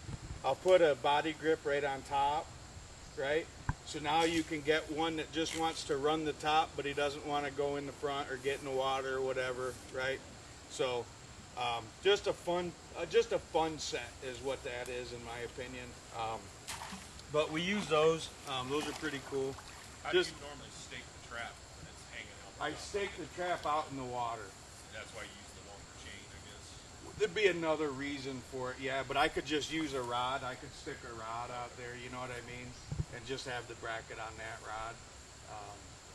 S1: I'll put a body grip right on top, right? So now you can get one that just wants to run the top, but he doesn't want to go in the front or get in the water or whatever, right? So just a fun set is what that is in my opinion. But we use those. Those are pretty cool.
S2: How do you normally stake the trap when it's hanging out?
S1: I stake the trap out in the water.
S2: That's why you use the longer chain, I guess.
S1: There'd be another reason for it, yeah, but I could just use a rod. I could stick a rod out there, you know what I mean? And just have the bracket on that rod,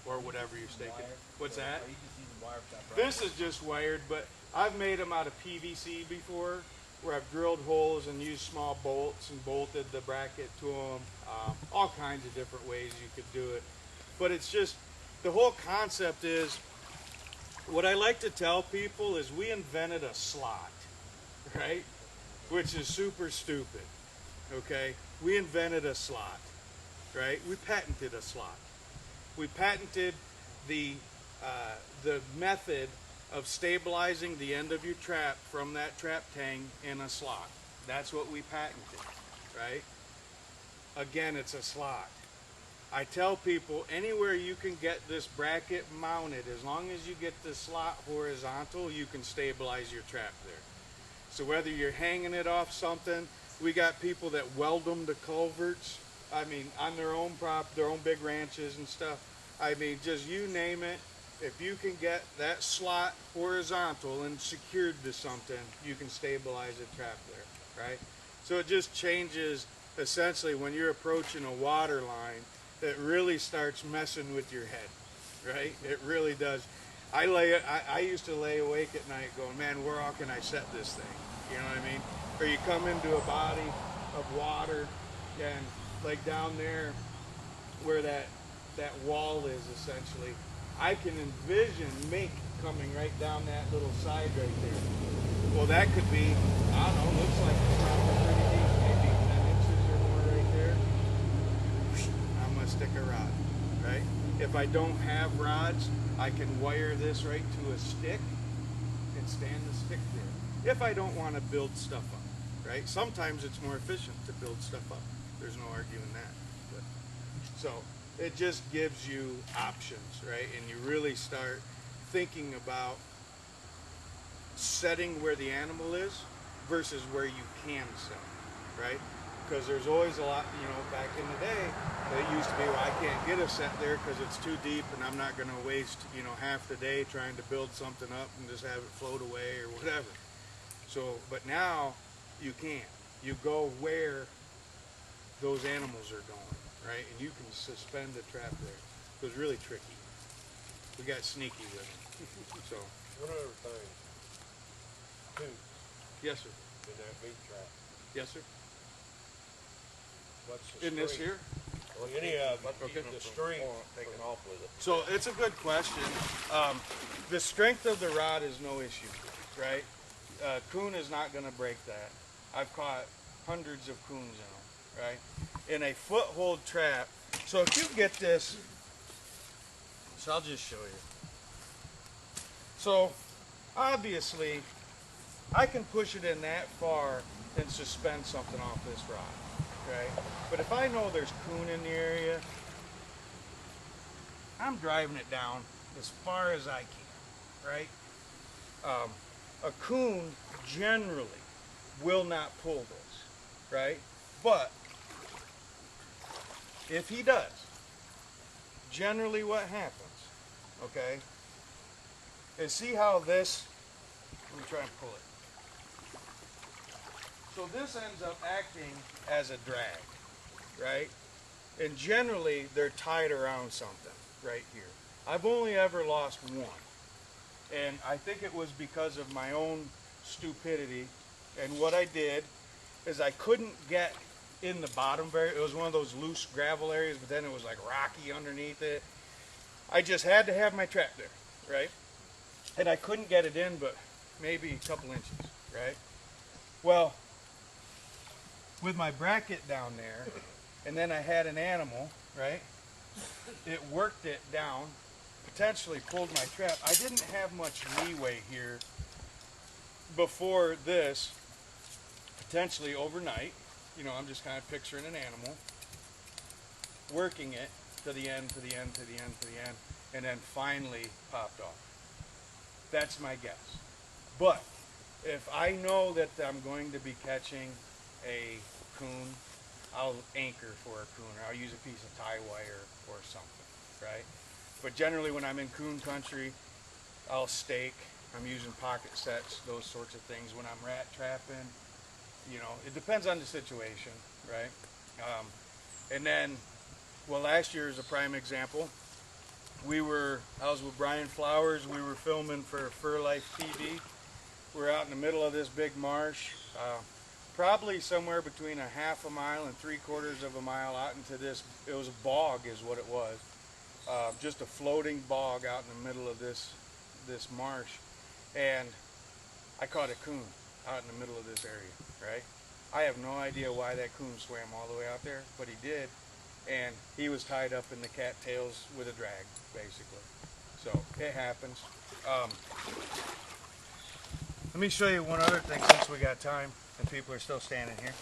S1: or whatever you're staking. What's that?
S5: Are you just using wire for that, right?
S1: This is just wired, but I've made them out of PVC before, where I've drilled holes and used small bolts and bolted the bracket to them. All kinds of different ways you could do it. But it's just, the whole concept is, what I like to tell people is we invented a slot, right? Which is super stupid, okay? We invented a slot, right? We patented a slot. We patented the method of stabilizing the end of your trap from that trap tang in a slot. That's what we patented, right? Again, it's a slot. I tell people anywhere you can get this bracket mounted, as long as you get the slot horizontal, you can stabilize your trap there. So whether you're hanging it off something, we got people that weld them to culverts. I mean, on their own their own big ranches and stuff. I mean, just you name it. If you can get that slot horizontal and secured to something, you can stabilize a trap there, right? So it just changes, essentially, when you're approaching a water line, it really starts messing with your head, right? It really does. I used to lay awake at night going, man, where all can I set this thing? You know what I mean? Or you come into a body of water, and like down there where that wall is, essentially, I can envision mink coming right down that little side right there. Well, that could be, I don't know, looks like it's probably pretty deep, maybe 10 inches or more right there. I'm going to stick a rod, right? If I don't have rods, I can wire this right to a stick and stand the stick there. If I don't want to build stuff up, right? Sometimes it's more efficient to build stuff up. There's no arguing that. But, so it just gives you options, right? And you really start thinking about setting where the animal is versus where you can set, right? Because there's always a lot, you know, back in the day, it used to be, well, I can't get a set there because it's too deep and I'm not going to waste, you know, half the day trying to build something up and just have it float away or whatever. So, but now you can. You go where those animals are going, right? And you can suspend the trap there. It was really tricky. We got sneaky with it. So.
S5: One other thing. Coons
S1: Yes, sir.
S5: in that meat trap.
S1: Yes, sir.
S5: What's the
S1: In this
S5: strength?
S1: here?
S5: Or any of them,
S1: Okay.
S5: the strength taken off with it.
S1: So it's a good question. The strength of the rod is no issue, right? Coon is not going to break that. I've caught hundreds of coons in them, right? In a foothold trap. So if you get this, so I'll just show you. So obviously, I can push it in that far and suspend something off this rod, okay? But if I know there's coon in the area, I'm driving it down as far as I can, right? A coon generally will not pull this, right? But if he does, generally what happens, okay, is see how this, let me try and pull it. So this ends up acting as a drag, right? And generally they're tied around something right here. I've only ever lost one. And I think it was because of my own stupidity. And what I did is I couldn't get in the bottom it was one of those loose gravel areas, but then it was like rocky underneath it. I just had to have my trap there, right? And I couldn't get it in but maybe a couple inches, right? Well, with my bracket down there, and then I had an animal, right? It worked it down, potentially pulled my trap. I didn't have much leeway here before this, potentially overnight. You know, I'm just kind of picturing an animal, working it to the end, to the end, to the end, to the end, and then finally popped off. That's my guess. But if I know that I'm going to be catching a coon, I'll anchor for a coon, or I'll use a piece of tie wire or something, right? But generally when I'm in coon country, I'll stake. I'm using pocket sets, those sorts of things. When I'm rat trapping, you know, it depends on the situation, right? And then, well, last year is a prime example. I was with Brian Flowers. We were filming for Fur Life TV. We're out in the middle of this big marsh, probably somewhere between a half a mile and 3/4 of a mile out into this. It was a bog, is what it was. Just a floating bog out in the middle of this marsh, and I caught a coon out in the middle of this area. Right? I have no idea why that coon swam all the way out there, but he did, and he was tied up in the cattails with a drag, basically. So it happens. Let me show you one other thing since we got time and people are still standing here.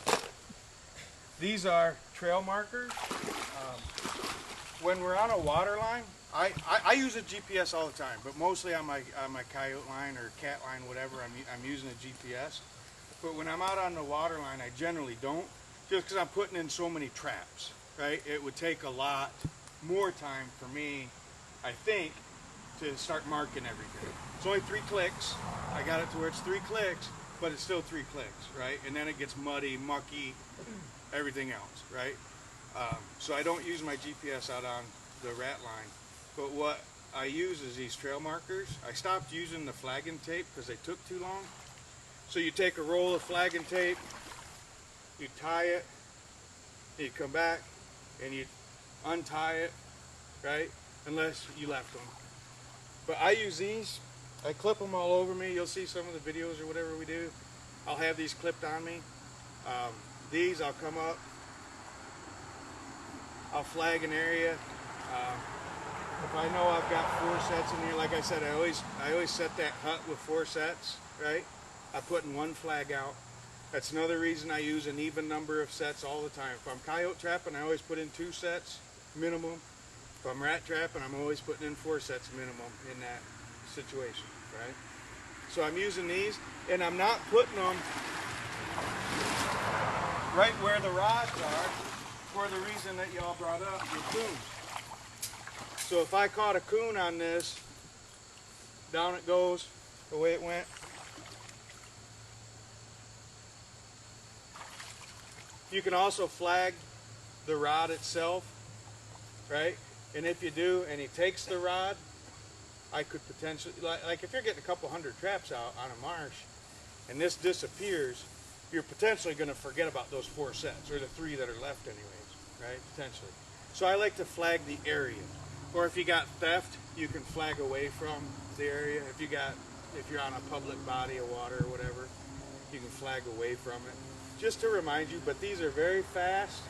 S1: These are trail markers. When we're on a water line, I use a GPS all the time, but mostly on my coyote line or cat line, whatever, I'm using a GPS. But when I'm out on the water line, I generally don't, just because I'm putting in so many traps, right? It would take a lot more time for me, I think, to start marking everything. It's only 3 clicks. I got it to where it's 3 clicks, but it's still 3 clicks, right? And then it gets muddy, mucky, everything else, right? So I don't use my GPS out on the rat line. But what I use is these trail markers. I stopped using the flagging tape because they took too long. So you take a roll of flagging tape, you tie it, you come back, and you untie it, right? Unless you left them. But I use these. I clip them all over me. You'll see some of the videos or whatever we do. I'll have these clipped on me. These, I'll come up. I'll flag an area. if I know I've got 4 sets in here, like I said, I always set that hut with 4 sets, right? I put in 1 flag out. That's another reason I use an even number of sets all the time. If I'm coyote trapping, I always put in 2 sets minimum. If I'm rat trapping, I'm always putting in 4 sets minimum in that situation, right? So I'm using these, and I'm not putting them right where the rods are for the reason that y'all brought up, your coons. So if I caught a coon on this, down it goes the way it went. You can also flag the rod itself, right? And if you do, and he takes the rod, I could potentially, like if you're getting a couple hundred traps out on a marsh, and this disappears, you're potentially going to forget about those 4 sets, or the 3 that are left anyways, right? Potentially. So I like to flag the area. Or if you got theft, you can flag away from the area. If you're on a public body of water or whatever, you can flag away from it. Just to remind you, but these are very fast,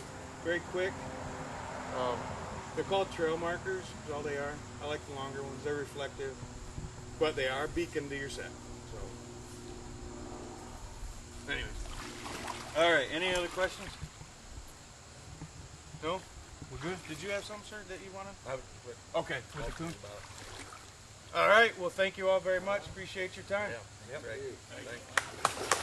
S1: very quick. They're called trail markers, is all they are. I like the longer ones, they're reflective, but they are beacon to your set. So, anyways. All right, any other questions? No? We're good? Did you have something, sir, that you want to? Okay, with the coon. All right, well, thank you all very much. Appreciate your time.
S5: Yep.
S3: Thank you.
S5: Thank you.